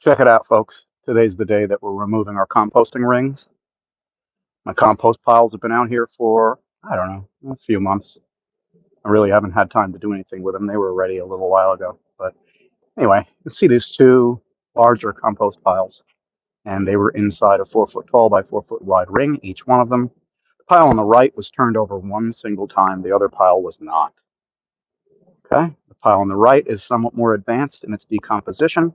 Check it out, folks. Today's the day that we're removing our composting rings. My compost piles have been out here for, I don't know, a few months. I really haven't had time to do anything with them. They were ready a little while ago. But anyway, you can see these two larger compost piles, and they were inside a 4-foot tall by 4-foot wide ring, each one of them. The pile on the right was turned over one single time. The other pile was not. Okay? The pile on the right is somewhat more advanced in its decomposition.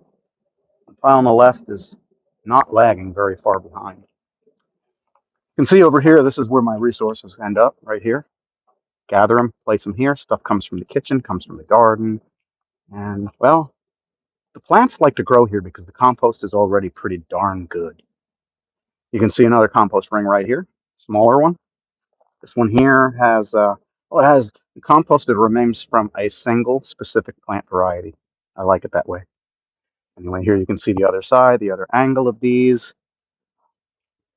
The pile on the left is not lagging very far behind. You can see over here, this is where my resources end up, right here. Gather them, place them here. Stuff comes from the kitchen, comes from the garden. And, well, the plants like to grow here because the compost is already pretty darn good. You can see another compost ring right here, smaller one. This one here has, it has composted remains from a single specific plant variety. I like it that way. Anyway, here you can see the other side, the other angle of these.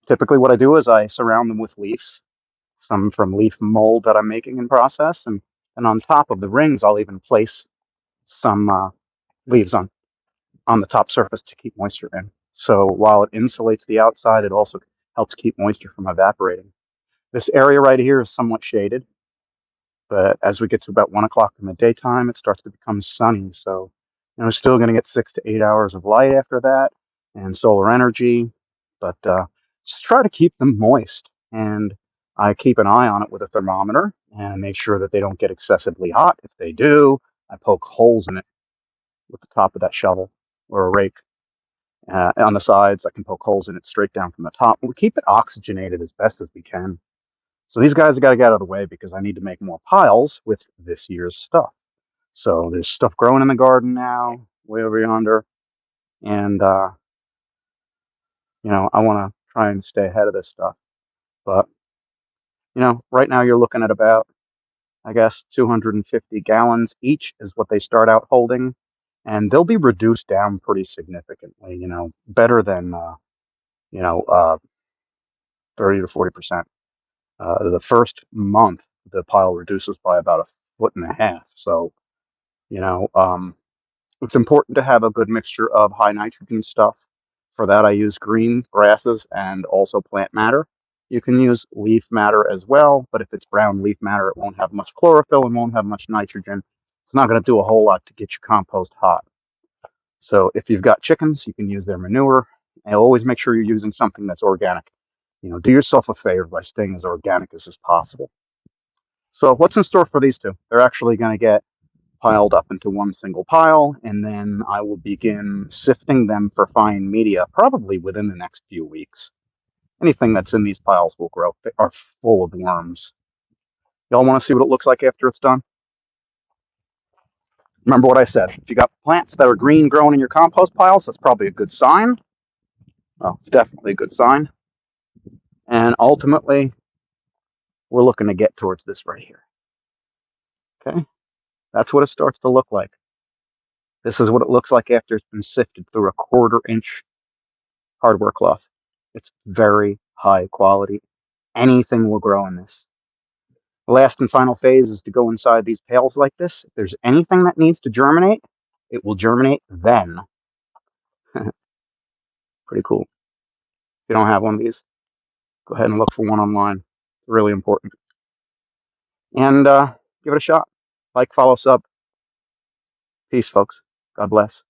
Typically what I do is I surround them with leaves, some from leaf mold that I'm making in process, and on top of the rings, I'll even place some leaves on the top surface to keep moisture in. So while it insulates the outside, it also helps keep moisture from evaporating. This area right here is somewhat shaded, but as we get to about 1 o'clock in the daytime, it starts to become sunny. So, we're still going to get 6 to 8 hours of light after that and solar energy, but just try to keep them moist. And I keep an eye on it with a thermometer and make sure that they don't get excessively hot. If they do, I poke holes in it with the top of that shovel or a rake. On the sides, I can poke holes in it straight down from the top. We keep it oxygenated as best as we can. So these guys have got to get out of the way because I need to make more piles with this year's stuff. So there's stuff growing in the garden now, way over yonder. And, I want to try and stay ahead of this stuff. But, right now you're looking at about, I guess, 250 gallons each is what they start out holding. And they'll be reduced down pretty significantly, better than, 30 to 40%. The first month, the pile reduces by about 1.5 feet. So, you know, um, it's important to have a good mixture of high nitrogen stuff. For that, I use green grasses and also plant matter. You can use leaf matter as well, but if it's brown leaf matter, it won't have much chlorophyll and won't have much nitrogen. It's not going to do a whole lot to get your compost hot. So if you've got chickens, you can use their manure. And always make sure you're using something that's organic. Do yourself a favor by staying as organic as is possible. So what's in store for these two? They're actually going to get piled up into one single pile, and then I will begin sifting them for fine media, probably within the next few weeks. Anything that's in these piles will grow. They are full of worms. Y'all want to see what it looks like after it's done? Remember what I said. If you got plants that are green growing in your compost piles, that's probably a good sign. Well, it's definitely a good sign. And ultimately, we're looking to get towards this right here. Okay? That's what it starts to look like. This is what it looks like after it's been sifted through a 1/4 inch hardware cloth. It's very high quality. Anything will grow in this. The last and final phase is to go inside these pails like this. If there's anything that needs to germinate, it will germinate then. Pretty cool. If you don't have one of these, go ahead and look for one online. It's really important. And give it a shot. Like, follow, sub. Peace, folks. God bless.